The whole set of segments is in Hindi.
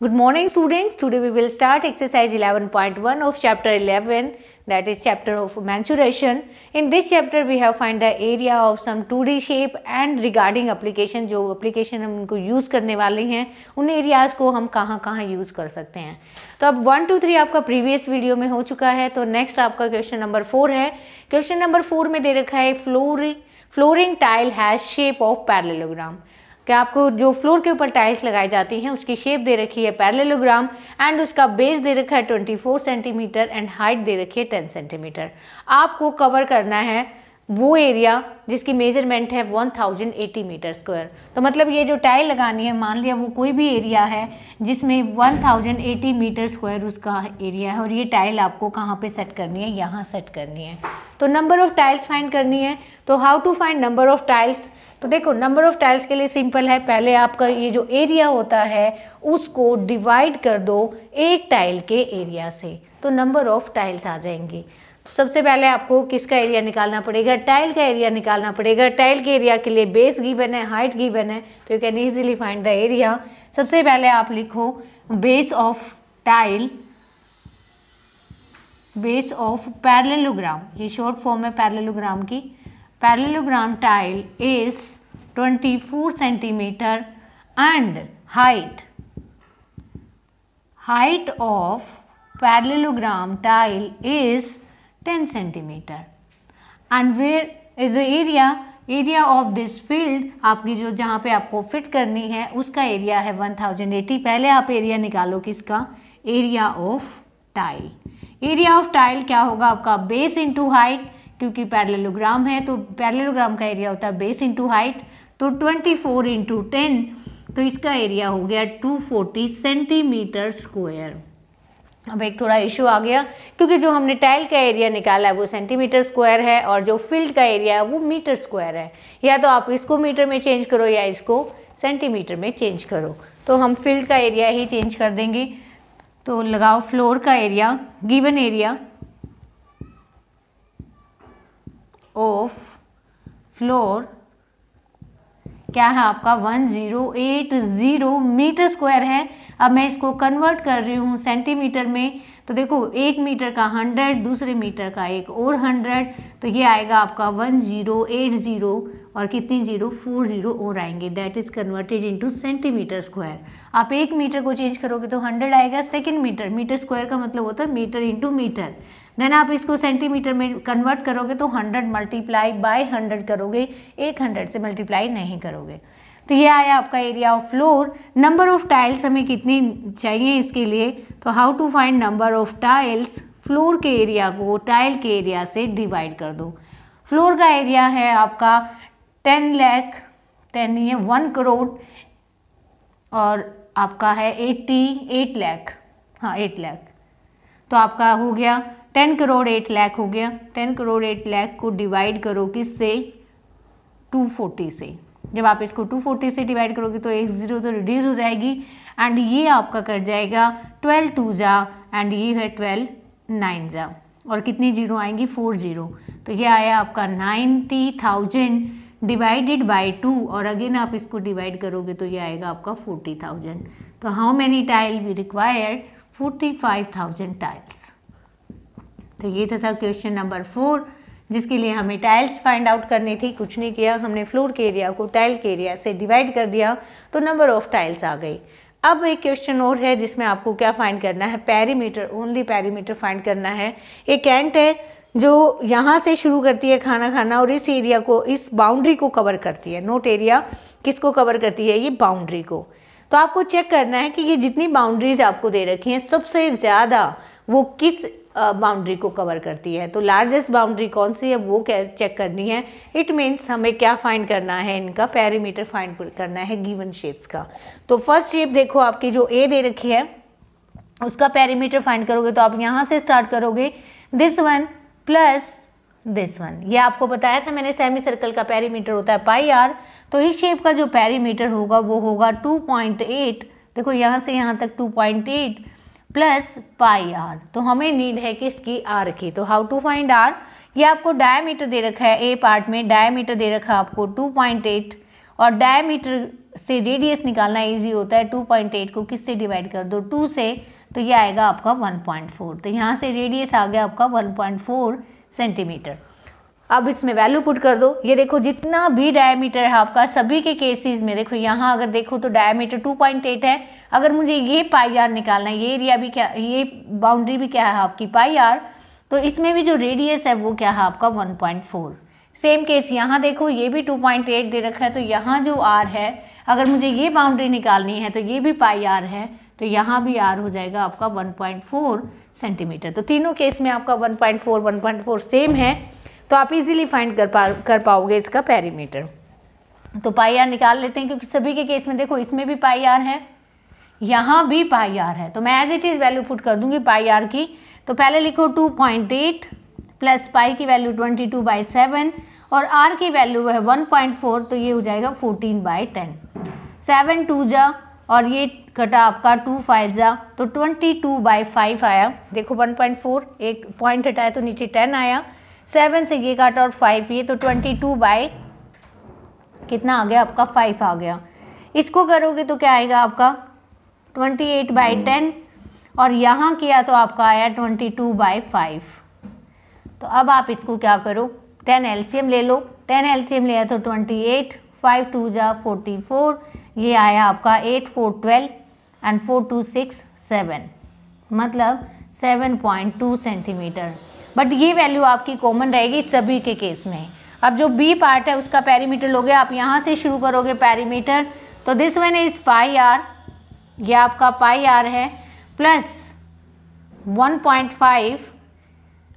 Good morning students. Today we will start exercise 11.1 of chapter 11, that is chapter of mensuration. In this chapter we have find the area of some 2D shape and regarding application, जो application हम उनको use करने वाले हैं उन areas को हम कहाँ कहाँ use कर सकते हैं। तो अब 1, 2, 3 आपका previous वीडियो में हो चुका है। तो next आपका क्वेश्चन नंबर 4 है। क्वेश्चन नंबर 4 में दे रखा है flooring tile has shape of parallelogram. क्या आपको जो फ्लोर के ऊपर टाइल्स लगाई जाती हैं उसकी शेप दे रखी है पैरेललोग्राम एंड उसका बेस दे रखा है 24 सेंटीमीटर एंड हाइट दे रखी है 10 सेंटीमीटर। आपको कवर करना है वो एरिया जिसकी मेजरमेंट है 1080 मीटर स्क्वायर। तो मतलब ये जो टाइल लगानी है, मान लिया वो कोई भी एरिया है जिसमें 1080 मीटर स्क्वायर उसका एरिया है और ये टाइल आपको कहाँ पे सेट करनी है, यहाँ सेट करनी है। तो नंबर ऑफ टाइल्स फाइंड करनी है। तो how to find number of tiles? तो देखो नंबर ऑफ टाइल्स के लिए सिंपल है, पहले आपका ये जो एरिया होता है उसको डिवाइड कर दो एक टाइल के एरिया से, तो नंबर ऑफ टाइल्स आ जाएंगी। तो सबसे पहले आपको किसका एरिया निकालना पड़ेगा? टाइल का एरिया निकालना पड़ेगा। टाइल के एरिया के लिए बेस गिवन है, हाइट गिवन है, तो you can easily find the area. सबसे पहले आप लिखो base of tile, base of parallelogram, ये शॉर्ट फॉर्म है पैरेललोग्राम की। Parallelogram tile is 24 centimeter and height of parallelogram tile is 10 centimeter. And where is the area? Area of this field, आपकी जो जहाँ पे आपको फिट करनी है उसका एरिया है 1080। पहले आप एरिया निकालो किसका? Area of tile. Area of tile क्या होगा आपका? बेस इंटू हाइट, क्योंकि पैरेललोग्राम है तो पैरेललोग्राम का एरिया होता है बेस इंटू हाइट, तो 24 इंटू 10, तो इसका एरिया हो गया 240 सेंटीमीटर स्क्वायर। अब एक थोड़ा इशू आ गया क्योंकि जो हमने टाइल का एरिया निकाला है वो सेंटीमीटर स्क्वायर है और जो फील्ड का एरिया है वो मीटर स्क्वायर है। या तो आप इसको मीटर में चेंज करो या इसको सेंटीमीटर में चेंज करो। तो हम फील्ड का एरिया ही चेंज कर देंगे। तो लगाओ फ्लोर का area, given area of floor क्या है आपका? 1080 मीटर स्क्वायर है। अब मैं इसको कन्वर्ट कर रही हूँ सेंटीमीटर में। तो देखो एक मीटर का 100, दूसरे मीटर का एक और 100, तो ये आएगा आपका 1080 और कितनी 040 और आएंगे, that is converted into centimetre square. आप एक मीटर को चेंज करोगे तो 100 आएगा सेकेंड मीटर। मीटर स्क्वायर का मतलब होता है मीटर इंटू मीटर। देन आप इसको सेंटीमीटर में कन्वर्ट करोगे तो 100 मल्टीप्लाई बाय 100 करोगे, 100 से मल्टीप्लाई नहीं करोगे। तो ये आया आपका area of floor. Number of tiles हमें कितनी चाहिए इसके लिए? तो how to find number of tiles? Floor के एरिया को टाइल के एरिया से डिवाइड कर दो। फ्लोर का एरिया है आपका 10 लाख, 10 नहीं है 1 करोड़, और आपका है 8 लाख, हाँ 8 लाख। तो आपका हो गया 10 करोड़ 8 लाख हो गया। 10 करोड़ 8 लाख को डिवाइड करो किससे? 240 से। जब आप इसको 240 से डिवाइड करोगे तो एक जीरो तो रिड्यूस हो जाएगी एंड ये आपका कट जाएगा 12 2 जा एंड ये है 12 9 जा, और कितनी जीरो आएंगी? 4 जीरो। तो ये आया आपका 90,000 डिवाइडेड बाय 2, और अगेन आप इसको डिवाइड करोगे तो ये आएगा आपका 40,000। तो how many tile we required? 45,000 tiles. तो ये था क्वेश्चन नंबर 4 जिसके लिए हमें टाइल्स फाइंड आउट करनी थी। कुछ नहीं किया, हमने फ्लोर के एरिया को टाइल के एरिया से डिवाइड कर दिया तो नंबर ऑफ टाइल्स आ गई। अब एक क्वेश्चन और है जिसमें आपको क्या फाइंड करना है? पेरीमीटर, ओनली पेरीमीटर फाइंड करना है। एक एंट है जो यहाँ से शुरू करती है खाना खाना और इस एरिया को, इस बाउंड्री को कवर करती है। नोट एरिया किसको कवर करती है? ये बाउंड्री को। तो आपको चेक करना है कि ये जितनी बाउंड्रीज आपको दे रखी हैं सबसे ज़्यादा वो किस बाउंड्री को कवर करती है। तो लार्जेस्ट बाउंड्री कौन सी है वो चेक करनी है। इट मीन्स हमें क्या फाइंड करना है? इनका पेरीमीटर फाइंड करना है गिवन शेप्स का। तो फर्स्ट शेप देखो आपकी जो ए दे रखी है उसका पेरीमीटर फाइंड करोगे तो आप यहाँ से स्टार्ट करोगे, this one plus this one. ये आपको बताया था मैंने, सेमी सर्कल का पेरीमीटर होता है पाई आर। तो इस शेप का जो पेरीमीटर होगा वो होगा 2.8। देखो यहाँ से यहाँ तक 2.8 प्लस पाई आर। तो हमें नीड है किसकी? आर की। तो हाउ टू फाइंड आर? ये आपको डायमीटर दे रखा है, ए पार्ट में डायमीटर दे रखा है आपको 2.8 और डायमीटर से रेडियस निकालना इजी होता है। 2.8 को किससे डिवाइड कर दो, 2 से, तो ये आएगा आपका 1.4। तो यहाँ से रेडियस आ गया आपका 1.4 सेंटीमीटर। अब इसमें वैल्यू पुट कर दो। ये देखो जितना भी डायमीटर है आपका सभी के केसेस में, देखो यहाँ अगर देखो तो डायमीटर 2.8 है। अगर मुझे ये पाई आर निकालना है, ये एरिया भी क्या, ये बाउंड्री भी क्या है आपकी पाई आर, तो इसमें भी जो रेडियस है वो क्या है आपका 1.4। सेम केस यहाँ देखो, ये भी 2.8 दे रखा है, तो यहाँ जो आर है अगर मुझे ये बाउंड्री निकालनी है तो ये भी पाई आर है, तो यहाँ भी आर हो जाएगा आपका 1.4 सेंटीमीटर। तो तीनों केस में आपका 1.4 सेम है, तो आप इजीली फाइंड कर पाओगे इसका पेरीमीटर। तो पाई आर निकाल लेते हैं, क्योंकि सभी के केस में देखो इसमें भी पाई आर है, यहाँ भी पाई आर है, तो मैं as it is value put कर दूंगी पाई आर की। तो पहले लिखो 2.8 प्लस पाई की वैल्यू 22/7 और आर की वैल्यू है 1.4, तो ये हो जाएगा 14/10। 7 2 जा और ये कटा आपका 2 5 जा, तो 22/5 आया। देखो 1.4 एक पॉइंट हटाया तो नीचे 10 आया, 7 से ये काटा और 5 ये, तो 22 कितना आ गया आपका 5 आ गया। इसको करोगे तो क्या आएगा आपका 28/10 और यहाँ किया तो आपका आया 22/5। तो अब आप इसको क्या करो, 10 एलसीएम ले लो। 10 एलसीएम लिया तो 28, 5 2 जा 44, ये आया आपका 8 4 12 एंड 4 2 6 7, मतलब 7.2 सेंटीमीटर। बट ये वैल्यू आपकी कॉमन रहेगी सभी के केस में। अब जो बी पार्ट है उसका पेरीमीटर लोगे आप, यहाँ से शुरू करोगे पेरीमीटर, तो this one is pi R, ये आपका पाई आर है, प्लस 1.5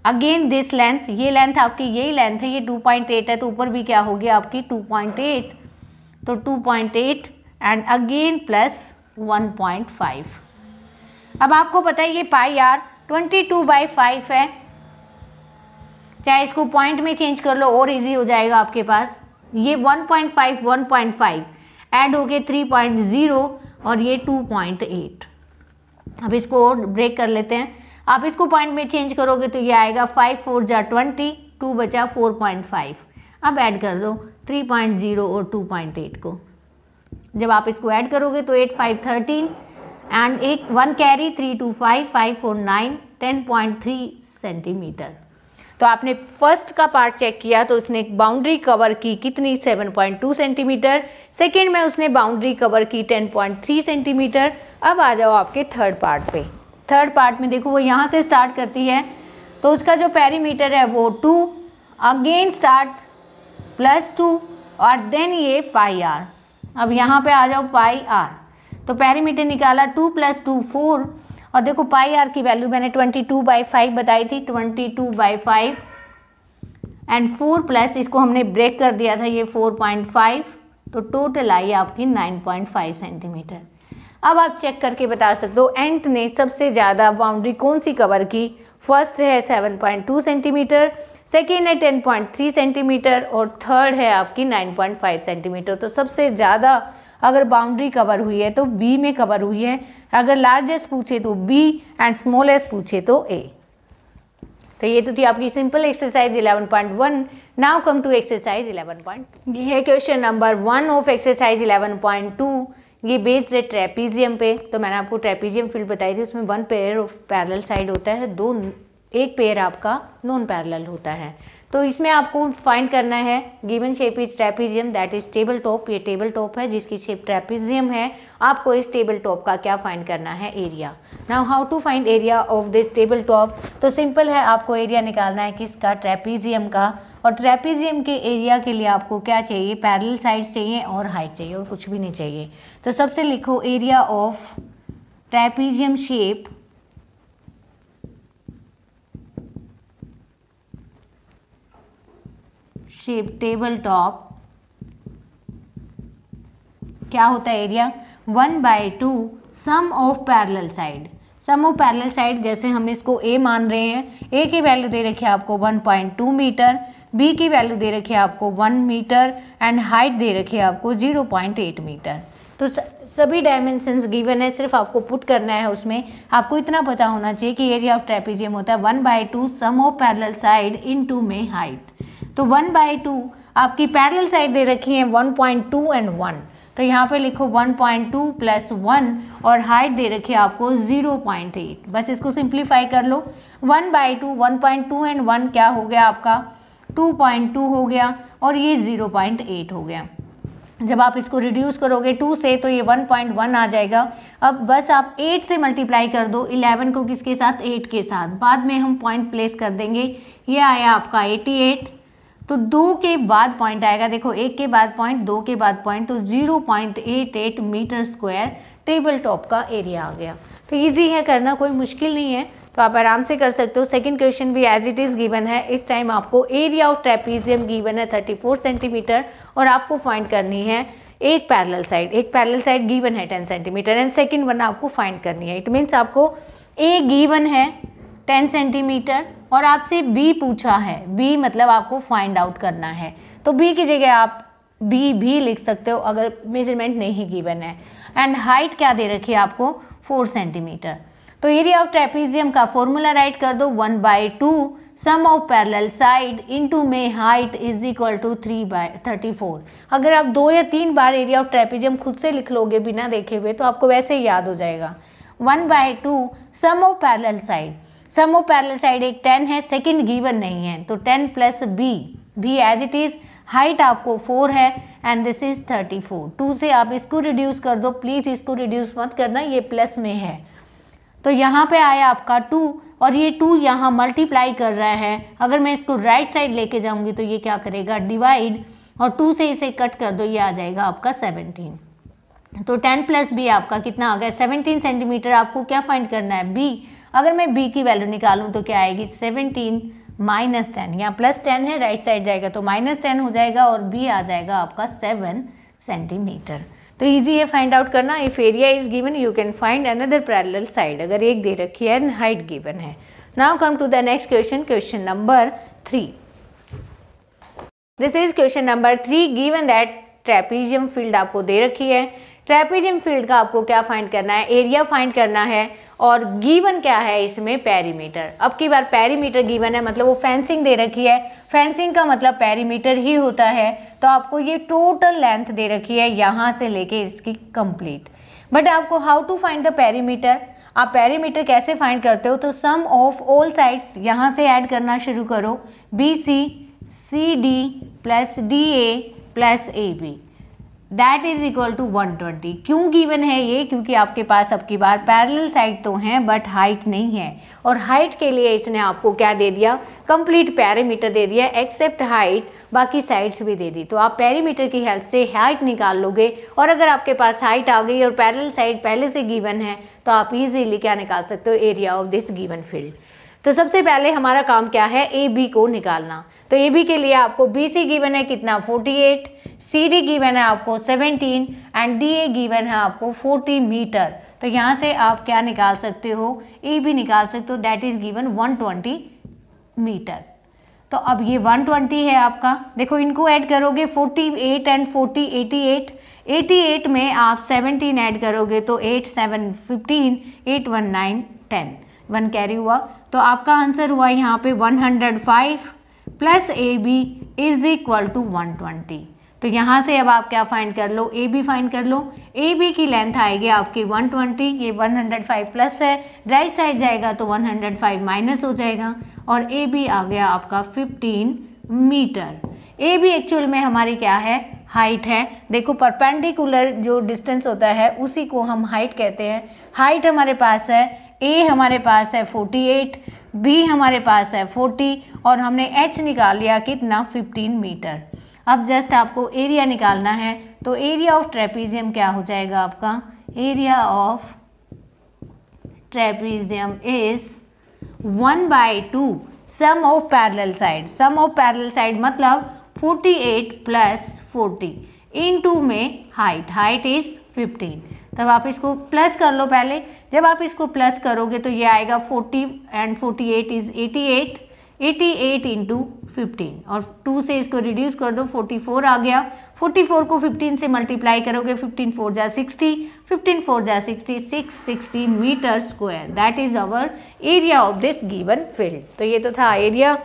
अगेन दिस लेंथ, ये लेंथ आपकी यही लेंथ है, ये 2.8 है, तो ऊपर भी क्या होगी आपकी 2.8, तो 2.8 एंड अगेन प्लस 1.5। अब आपको पता है ये पाई आर 22/5 है, चाहे इसको पॉइंट में चेंज कर लो और इजी हो जाएगा आपके पास। ये 1.5 ऐड हो गए 3.0 और ये 2.8। अब इसको और ब्रेक कर लेते हैं। आप इसको पॉइंट में चेंज करोगे तो ये आएगा 5 4 जा 20, 2 बचा 4.5। अब ऐड कर दो 3.0 और 2.8 को, जब आप इसको ऐड करोगे तो 8 5 13 एंड एक 1 कैरी 3 2 5 5 4 9 10.3 सेंटीमीटर। तो आपने फर्स्ट का पार्ट चेक किया तो उसने बाउंड्री कवर की कितनी 7.2 सेंटीमीटर, सेकेंड में उसने बाउंड्री कवर की 10.3 सेंटीमीटर। अब आ जाओ आपके थर्ड पार्ट पे। थर्ड पार्ट में देखो वो यहाँ से स्टार्ट करती है, तो उसका जो पेरीमीटर है वो 2, अगेन स्टार्ट +2 और देन ये पाई आर। अब यहाँ पे आ जाओ पाई आर, तो पेरीमीटर निकाला 2 + 2 4 और देखो पाई आर की वैल्यू मैंने 22/5 बताई थी, 22/5 एंड 4 प्लस इसको हमने ब्रेक कर दिया था ये 4.5, तो टोटल आई आपकी 9.5 सेंटीमीटर। अब आप चेक करके बता सकते हो एंट ने सबसे ज़्यादा बाउंड्री कौन सी कवर की। फर्स्ट है 7.2 सेंटीमीटर, सेकेंड है 10.3 सेंटीमीटर और थर्ड है आपकी 9.5 सेंटीमीटर। तो सबसे ज़्यादा अगर बाउंड्री कवर हुई है तो बी में कवर हुई है, अगर लार्जेस्ट पूछे तो बी एंड स्मॉलेस्ट पूछे तो ए। तो ये तो थी आपकी simple exercise 11.1। Now come to exercise 11. ये है क्वेश्चन नंबर 1 ऑफ एक्सरसाइज 11.2। ये बेस्ड है ट्रेपीजियम पे। तो मैंने आपको ट्रेपीजियम फील्ड बताई थी, उसमें 1 पेयर ऑफ पैरेलल साइड होता है, एक पेयर आपका नॉन पैरेलल होता है। तो इसमें आपको फाइंड करना है given shape is trapezium that is table top. ये टेबल टॉप है जिसकी शेप ट्रेपीजियम है। आपको इस टेबल टॉप का क्या फाइंड करना है, area. Now how to find area of this table top. तो सिंपल है, आपको एरिया निकालना है किसका, ट्रेपीजियम का। और ट्रेपीजियम के एरिया के लिए आपको क्या चाहिए, पैरेलल साइड्स चाहिए और हाइट चाहिए और कुछ भी नहीं चाहिए। तो सबसे लिखो area of trapezium shape table top क्या होता है area, 1/2 sum of parallel side. Sum of parallel side जैसे हम इसको ए मान रहे हैं, ए की वैल्यू दे रखी है आपको 1.2 मीटर, बी की वैल्यू दे रखी है आपको 1 मीटर एंड हाइट दे रखी है आपको 0.8 मीटर। तो सभी डायमेंशंस गिवन है, सिर्फ आपको पुट करना है। उसमें आपको इतना पता होना चाहिए कि एरिया ऑफ ट्रेपीजियम होता है 1/2 sum of parallel side into में हाइट। तो 1/2 आपकी पैरेलल साइड दे रखी है 1.2 एंड 1, तो यहाँ पे लिखो 1.2 प्लस 1 और हाइट दे रखी है आपको 0.8। बस इसको सिंप्लीफाई कर लो। 1/2 1.2 एंड 1 क्या हो गया आपका 2.2 हो गया और ये 0.8 हो गया। जब आप इसको रिड्यूस करोगे 2 से तो ये 1.1 आ जाएगा। अब बस आप 8 से मल्टीप्लाई कर दो 11 को किसके साथ 8 के साथ, बाद में हम पॉइंट प्लेस कर देंगे। ये आया आपका 88, तो 2 के बाद पॉइंट आएगा, देखो 1 के बाद पॉइंट 2 के बाद पॉइंट, तो 0.88 मीटर स्क्वायर टेबल टॉप का एरिया आ गया। तो ईजी है करना, कोई मुश्किल नहीं है, तो आप आराम से कर सकते हो। सेकंड क्वेश्चन भी एज इट इज़ गिवन है। इस टाइम आपको एरिया ऑफ ट्रेपीजियम गिवन है 34 सेंटीमीटर और आपको फाइंड करनी है एक पैरेलल साइड। एक पैरेलल साइड गिवन है 10 सेंटीमीटर एंड सेकंड वन आपको फाइंड करनी है। इट मीन्स आपको ए गिवन है 10 सेंटीमीटर और आपसे बी पूछा है, बी मतलब आपको फाइंड आउट करना है, तो बी की जगह आप बी भी लिख सकते हो अगर मेजरमेंट नहीं गिवन है। एंड हाइट क्या दे रखी है आपको 4 सेंटीमीटर। तो एरिया ऑफ ट्रेपीजियम का फॉर्मूला राइट कर दो 1/2 sum of parallel side into में हाइट इज इक्वल टू 3/34। अगर आप 2 या 3 बार एरिया ऑफ ट्रेपीजियम खुद से लिख लोगे बिना देखे हुए तो आपको वैसे ही याद हो जाएगा। 1/2 sum of parallel side, sum of parallel side एक 10 है, सेकंड गिवन नहीं है, तो 10 plus B as it is, height आपको 4 है एंड दिस इज 34। 2 से आप इसको रिड्यूस कर दो, प्लीज इसको रिड्यूस मत करना, ये प्लस में है। तो यहाँ पे आया आपका 2 और ये 2 यहाँ मल्टीप्लाई कर रहा है। अगर मैं इसको राइट साइड लेके जाऊंगी तो ये क्या करेगा डिवाइड, और 2 से इसे कट कर दो, ये आ जाएगा आपका 17। तो 10 प्लस बी आपका कितना आ गया 17 सेंटीमीटर। आपको क्या फाइंड करना है बी। अगर मैं बी की वैल्यू निकालूं तो क्या आएगी 17 माइनस 10, यहाँ प्लस 10 है, राइट साइड जाएगा तो माइनस 10 हो जाएगा और बी आ जाएगा आपका 7 सेंटीमीटर। तो इजी है फाइंड आउट करना। If area is given you can find another parallel side, अगर एक दे रखी है एंड हाइट गिवन है। Now come to the next question, question number 3। This is question number 3 given that trapezium field आपको दे रखी है। ट्रेपीजियम फील्ड का आपको क्या फाइंड करना है, एरिया फाइंड करना है और गिवन क्या है इसमें पेरीमीटर। अब की बार पेरीमीटर गिवन है मतलब वो फेंसिंग दे रखी है, फेंसिंग का मतलब पेरीमीटर ही होता है। तो आपको ये टोटल लेंथ दे रखी है यहाँ से लेके इसकी कंप्लीट। बट आपको how to find the perimeter, आप पेरीमीटर कैसे फाइंड करते हो, तो सम ऑफ ऑल साइड्स यहाँ से ऐड करना शुरू करो, BC CD plus DA plus AB that is equal to 120। क्यों गिवन है ये, क्योंकि आपके पास अब की बार पैरेलल साइड तो हैं बट हाइट नहीं है, और हाइट के लिए इसने आपको क्या दे दिया कंप्लीट पेरीमीटर दे दिया एक्सेप्ट हाइट, बाकी साइड्स भी दे दी। तो आप पेरीमीटर की हेल्प से हाइट निकाल लोगे, और अगर आपके पास हाइट आ गई और पैरेलल साइड पहले से गिवन है तो आप इजीली क्या निकाल सकते हो area of this given field. तो सबसे पहले हमारा काम क्या है AB को निकालना। तो AB के लिए आपको BC गिवन है कितना 48, CD गिवन है आपको 17 एंड DA गिवन है आपको 40 मीटर। तो यहाँ से आप क्या निकाल सकते हो AB निकाल सकते हो, दैट इज गिवन 120 मीटर। तो अब ये 120 है आपका, देखो इनको ऐड करोगे 48 एंड 40 88, 88 में आप 17 ऐड करोगे तो 8 7 15 8 1 9 10, 1 कैरी हुआ। तो आपका आंसर हुआ यहाँ पे 105 plus AB is equal to 120। तो यहाँ से अब आप क्या फाइंड कर लो AB फाइंड कर लो। AB की लेंथ आएगी आपकी 120, ये 105 प्लस है, राइट साइड जाएगा तो 105 माइनस हो जाएगा और AB आ गया आपका 15 मीटर। AB एक्चुअल में हमारी क्या है हाइट है। देखो परपेंडिकुलर जो डिस्टेंस होता है उसी को हम हाइट कहते हैं। हाइट हमारे पास है, A हमारे पास है 48, B हमारे पास है 40 और हमने H निकाल लिया कितना 15 मीटर। अब जस्ट आपको एरिया निकालना है, तो एरिया ऑफ ट्रेपीजियम क्या हो जाएगा आपका, area of trapezium is 1/2 sum of parallel side. Sum of parallel side मतलब 48 प्लस 40 इनटू में हाइट, हाइट इज 15। तब आप इसको प्लस कर लो पहले, जब आप इसको प्लस करोगे तो ये आएगा 40 एंड 48 इज 88, 88 इंटू 15 और 2 से इसको रिड्यूस कर दो 44 आ गया। 44 को 15 से मल्टीप्लाई करोगे 15 4 जा 60, 15 4 जा 60, 660 metre square that is our area of this given field. तो ये तो था एरिया।